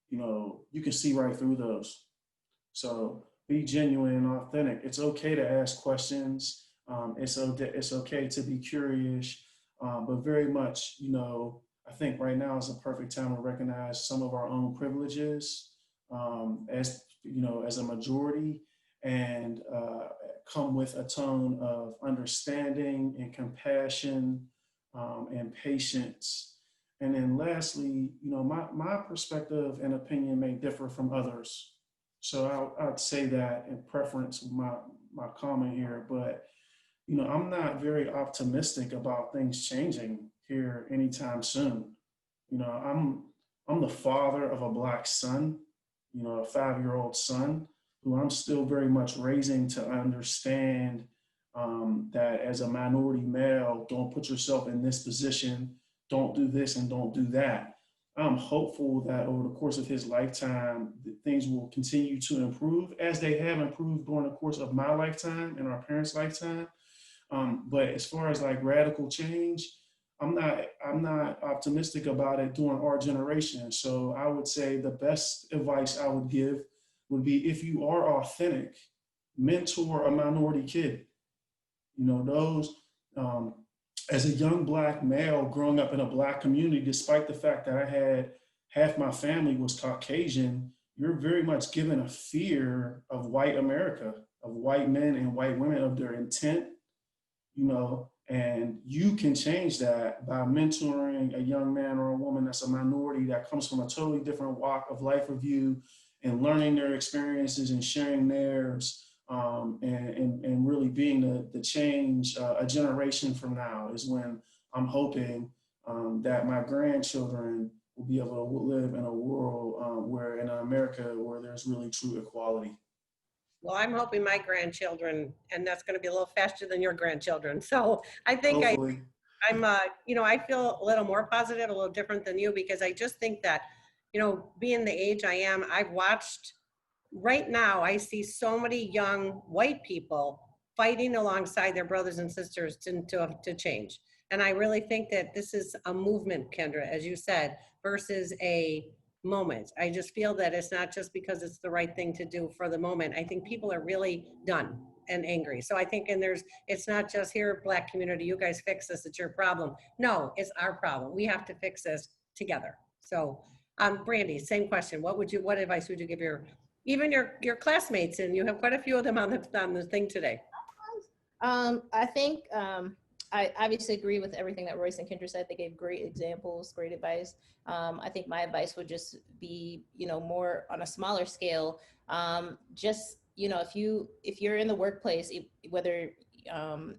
you can see right through those. So be genuine and authentic. It's okay to ask questions. It's okay to be curious, but very much, I think right now is a perfect time to recognize some of our own privileges as a majority, and come with a tone of understanding and compassion and patience. And then lastly, my perspective and opinion may differ from others. So I'd say that in preference with my comment here, but I'm not very optimistic about things changing here anytime soon. I'm the father of a Black son, a 5-year-old son who I'm still very much raising to understand that as a minority male, don't put yourself in this position, don't do this and don't do that. I'm hopeful that over the course of his lifetime, things will continue to improve as they have improved during the course of my lifetime and our parents' lifetime. But as far as like radical change, I'm not optimistic about it during our generation. So I would say the best advice I would give would be, if you are authentic, mentor a minority kid. As a young Black male growing up in a Black community, despite the fact that I had half my family was Caucasian, you're very much given a fear of white America, of white men and white women, of their intent, you know, and you can change that by mentoring a young man or a woman that's a minority that comes from a totally different walk of life of you, and learning their experiences and sharing theirs, and really being the change a generation from now is when I'm hoping that my grandchildren will be able to live in a world where in America where there's really true equality. Well, I'm hoping my grandchildren, and that's going to be a little faster than your grandchildren. So I think Hopefully. I'm, you know, I feel a little more positive, a little different than you, because I just think that, you know, being the age I am, I've watched, right now, I see so many young white people fighting alongside their brothers and sisters to change. And I really think that this is a movement, Kendra, as you said, versus a moment. I just feel that it's not just because it's the right thing to do for the moment. I think people are really done and angry. So I think, and it's not just here, Black community, you guys fix this, it's your problem. No, it's our problem. We have to fix this together. So, Brandi, same question. What advice would you give even your classmates, and you have quite a few of them on the thing today? I think I obviously agree with everything that Royce and Kendra said. They gave great examples, great advice. I think my advice would just be, you know, more on a smaller scale. Just, you know, if you're in the workplace, whether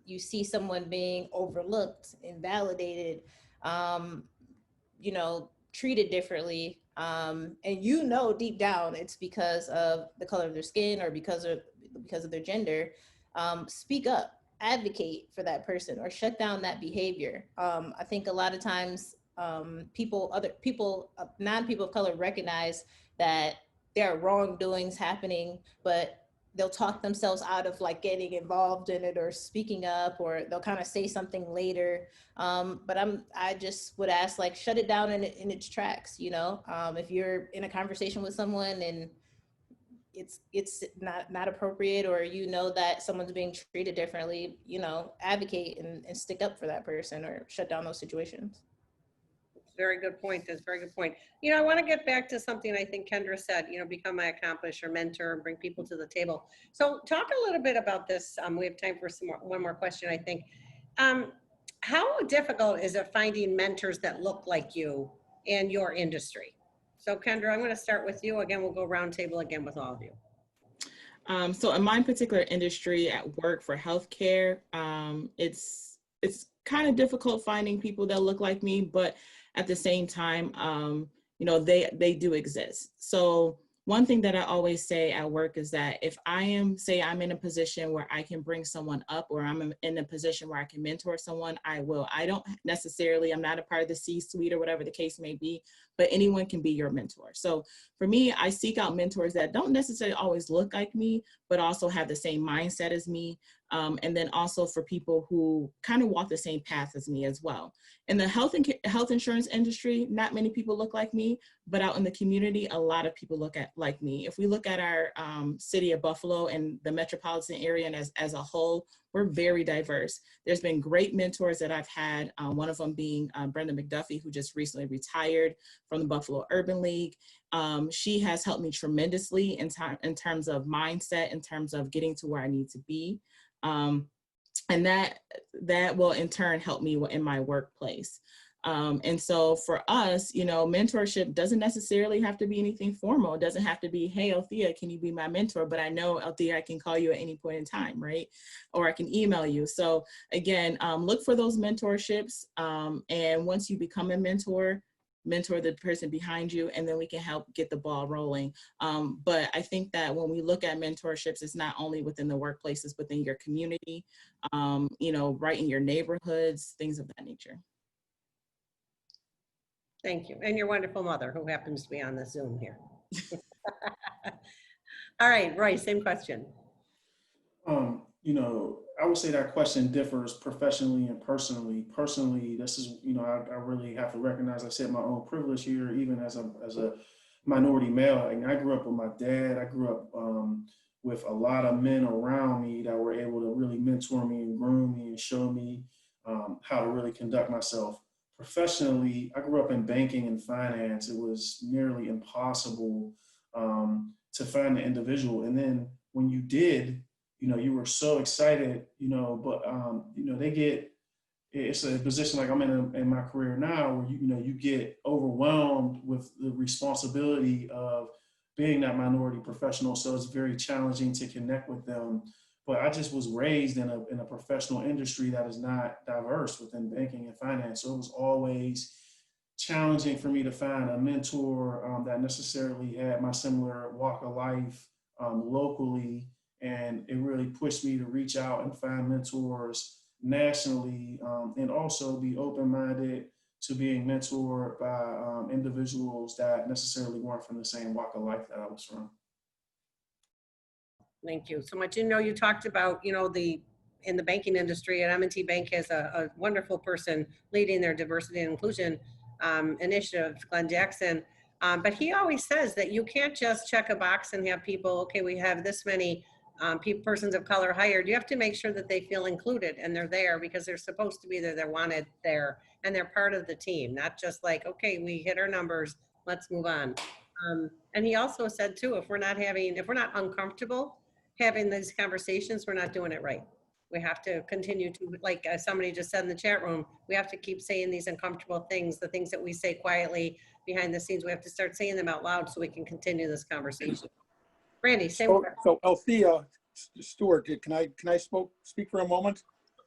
you see someone being overlooked, invalidated, you know, treated differently, and you know deep down it's because of the color of their skin or because of their gender, speak up, advocate for that person, or shut down that behavior. I think a lot of times non-people of color recognize that there are wrongdoings happening, but they'll talk themselves out of like getting involved in it or speaking up, or they'll kind of say something later. But I just would ask, like, shut it down in its tracks. You know, if you're in a conversation with someone and it's not appropriate, or you know that someone's being treated differently, you know, advocate and stick up for that person or shut down those situations. Very good point. That's a very good point. You know, I want to get back to something I think Kendra said, you know, become my accomplish or mentor and bring people to the table. So talk a little bit about this. We have time for one more question, I think. How difficult is it finding mentors that look like you in your industry? So Kendra, I'm going to start with you. Again, we'll go round table again with all of you. So in my particular industry at work for healthcare, it's kind of difficult finding people that look like me, but at the same time, you know, they do exist. So one thing that I always say at work is that if I'm in a position where I can bring someone up, or I'm in a position where I can mentor someone, I will. I'm not a part of the C-suite or whatever the case may be, but anyone can be your mentor. So for me, I seek out mentors that don't necessarily always look like me, but also have the same mindset as me. And then also for people who kind of walk the same path as me as well. In the health insurance industry, not many people look like me, but out in the community, a lot of people look like me. If we look at our city of Buffalo and the metropolitan area and as a whole, we're very diverse. There's been great mentors that I've had, one of them being Brenda McDuffie, who just recently retired from the Buffalo Urban League. She has helped me tremendously in terms of mindset, in terms of getting to where I need to be. And that will in turn help me in my workplace. And so for us, you know, mentorship doesn't necessarily have to be anything formal. It doesn't have to be, hey, Althea, can you be my mentor? But I know, Althea, I can call you at any point in time, right? Or I can email you. So again, look for those mentorships. And once you become a mentor the person behind you, and then we can help get the ball rolling. But I think that when we look at mentorships, it's not only within the workplaces, within your community, you know, right in your neighborhoods, things of that nature. Thank you. And your wonderful mother, who happens to be on the Zoom here. All right, Royce, same question. You know, I would say that question differs professionally and personally. Personally, this is, you know, I really have to recognize, I said, my own privilege here, even as a minority male. And I grew up with my dad. I grew up with a lot of men around me that were able to really mentor me and groom me and show me how to really conduct myself. Professionally, I grew up in banking and finance. It was nearly impossible to find the individual. And then when you did, you were so excited, but, it's a position like I'm in my career now where, you get overwhelmed with the responsibility of being that minority professional. So it's very challenging to connect with them. But I just was raised in a professional industry that is not diverse within banking and finance. So it was always challenging for me to find a mentor that necessarily had my similar walk of life locally. And it really pushed me to reach out and find mentors nationally, and also be open-minded to being mentored by individuals that necessarily weren't from the same walk of life that I was from. Thank you so much. You talked about, in the banking industry, and M&T Bank has a wonderful person leading their diversity and inclusion initiative, Glenn Jackson. But he always says that you can't just check a box and have people, okay, we have this many persons of color hired. You have to make sure that they feel included and they're there because they're supposed to be there, they're wanted there, and they're part of the team, not just like, okay, we hit our numbers, let's move on. And he also said too, if we're not uncomfortable having these conversations, we're not doing it right. We have to continue to, like somebody just said in the chat room, we have to keep saying these uncomfortable things, the things that we say quietly behind the scenes, we have to start saying them out loud so we can continue this conversation. Brandi, same. So Althea, Stuart, can I speak for a moment?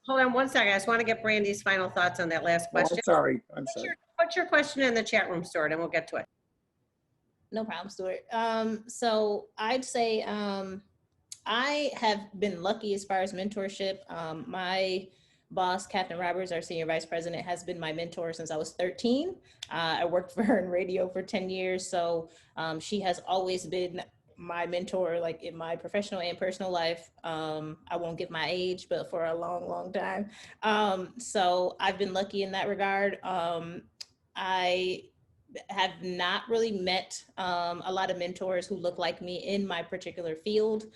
Hold on one second. I just want to get Brandi's final thoughts on that last question. Oh, I'm sorry. Put your question in the chat room, Stuart, and we'll get to it. No problem, Stuart. So I'd say I have been lucky as far as mentorship. My boss, Captain Roberts, our senior vice president, has been my mentor since I was 13. I worked for her in radio for 10 years. So she has always been my mentor, like in my professional and personal life. I won't give my age, but for a long, long time. So I've been lucky in that regard. I have not really met a lot of mentors who look like me in my particular field.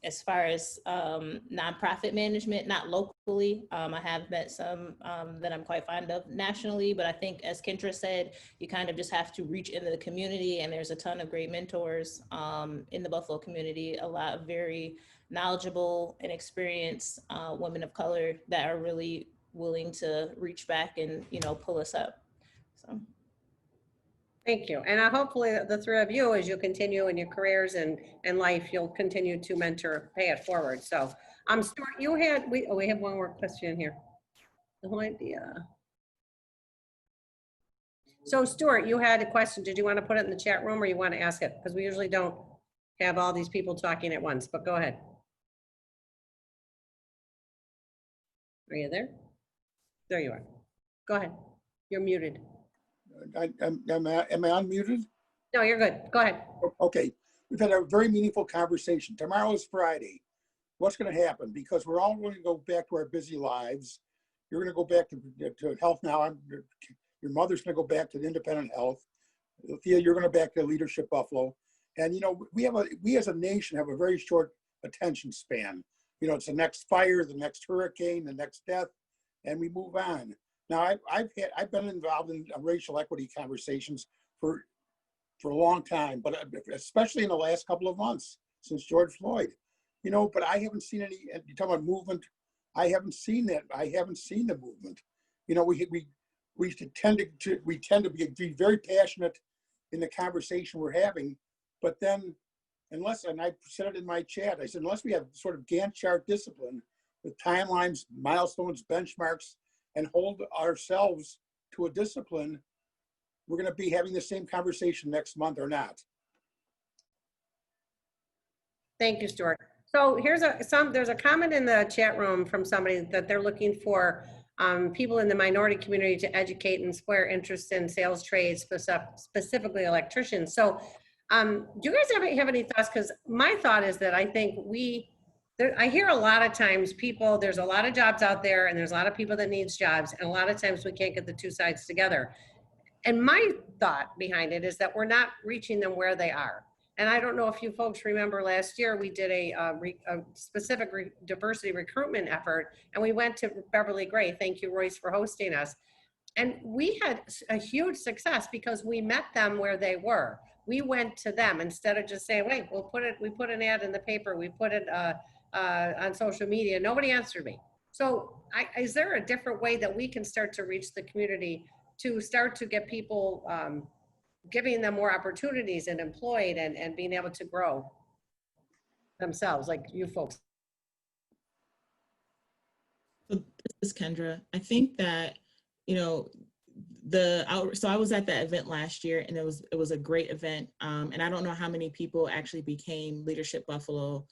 As far as nonprofit management, not locally, I have met some that I'm quite fond of nationally, but I think as Kendra said, you kind of just have to reach into the community, and there's a ton of great mentors in the Buffalo community, a lot of very knowledgeable and experienced women of color that are really willing to reach back and, pull us up. So. Thank you. And hopefully the three of you, as you continue in your careers and life, you'll continue to mentor, pay it forward. So, Stuart, we have one more question here. The whole idea. So, Stuart, you had a question. Did you want to put it in the chat room or you want to ask it? Because we usually don't have all these people talking at once, but go ahead. Are you there? There you are. Go ahead. You're muted. Am I unmuted? No, you're good. Go ahead. Okay. We've had a very meaningful conversation. Tomorrow is Friday. What's going to happen? Because we're all going to go back to our busy lives. You're going to go back to health now. Your mother's going to go back to the independent health. Althea, you're going to back to Leadership Buffalo. And, we as a nation have a very short attention span. It's the next fire, the next hurricane, the next death, and we move on. Now, I've been involved in racial equity conversations for a long time, but especially in the last couple of months since George Floyd, but I haven't seen any. You talk about movement, I haven't seen that. I haven't seen the movement. We tend to be very passionate in the conversation we're having, but then and I said it in my chat, I said unless we have sort of Gantt chart discipline with timelines, milestones, benchmarks, and hold ourselves to a discipline, we're going to be having the same conversation next month or not. Thank you, Stuart. So there's a comment in the chat room from somebody that they're looking for people in the minority community to educate and inspire interest in sales trades, specifically electricians. So do you guys have any thoughts? Because my thought is that I think I hear a lot of times there's a lot of jobs out there and there's a lot of people that needs jobs. And a lot of times we can't get the two sides together. And my thought behind it is that we're not reaching them where they are. And I don't know if you folks remember last year, we did a specific diversity recruitment effort and we went to Beverly Gray. Thank you, Royce, for hosting us. And we had a huge success because we met them where they were. we went to them instead of just saying, wait, we put an ad in the paper, we put it on social media. Nobody answered me. So is there a different way that we can start to reach the community to start to get people, giving them more opportunities and employed and being able to grow themselves, like you folks? So this is Kendra. I think that, you know, so I was at that event last year, and it was a great event. And I don't know how many people actually became Leadership Buffalo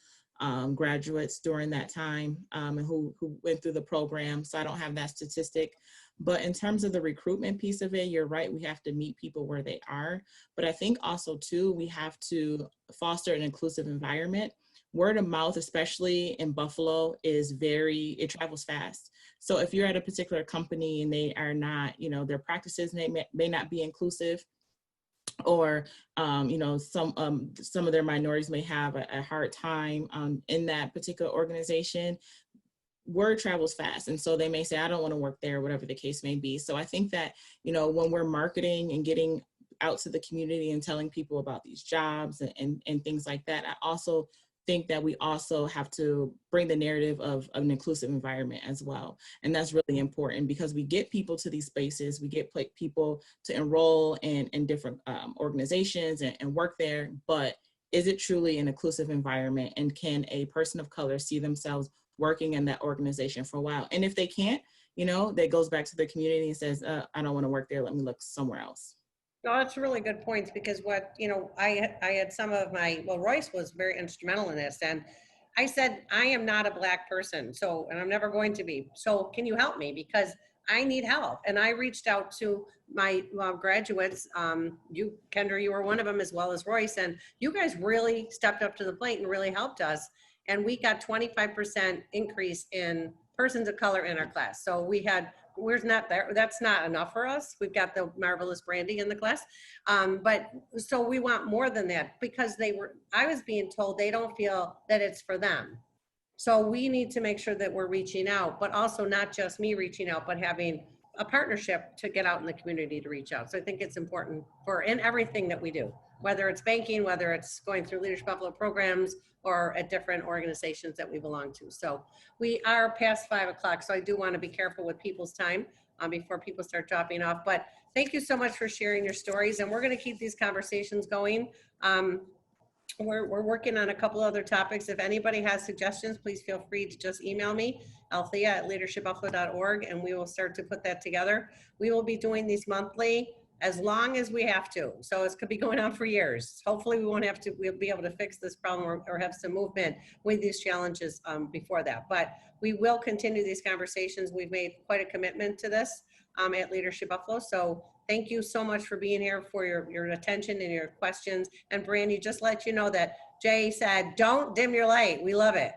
graduates during that time, and who went through the program. So I don't have that statistic. But in terms of the recruitment piece of it, you're right, we have to meet people where they are. But I think also too, we have to foster an inclusive environment. Word of mouth, especially in Buffalo, it travels fast. So if you're at a particular company and they are not, you know, their practices may not be inclusive, or you know, some of their minorities may have a hard time in that particular organization, word travels fast. And so they may say, I don't want to work there, whatever the case may be. So I think that, you know, when we're marketing and getting out to the community and telling people about these jobs and things like that, I also think that we also have to bring the narrative of an inclusive environment as well. And that's really important, because we get people to these spaces, we get people to enroll in different organizations and work there, but is it truly an inclusive environment? And can a person of color see themselves working in that organization for a while? And if they can't, you know, that goes back to the community and says, I don't want to work there, let me look somewhere else. No, that's really good points, because what, you know, I had some of Royce was very instrumental in this, and I said, I am not a Black person, so, and I'm never going to be, so can you help me? Because I need help. And I reached out to my graduates, you, Kendra, you were one of them, as well as Royce, and you guys really stepped up to the plate and really helped us. And we got 25% increase in persons of color in our class. So we're not there. That's not enough for us. We've got the marvelous Brandi in the class. But so we want more than that, because I was being told they don't feel that it's for them. So we need to make sure that we're reaching out, but also not just me reaching out, but having a partnership to get out in the community to reach out. So I think it's important in everything that we do, whether it's banking, whether it's going through Leadership Buffalo programs, or at different organizations that we belong to. So we are past 5 o'clock, so I do want to be careful with people's time before people start dropping off. But thank you so much for sharing your stories, and we're going to keep these conversations going. We're working on a couple other topics. If anybody has suggestions, please feel free to just email me, althea@leadershipbuffalo.org, and we will start to put that together. We will be doing these monthly as long as we have to. So it could be going on for years. Hopefully we'll be able to fix this problem or have some movement with these challenges before that. But we will continue these conversations. We've made quite a commitment to this at Leadership Buffalo. So thank you so much for being here, for your attention and your questions. And Brandi, just let you know that Jay said, don't dim your light. We love it.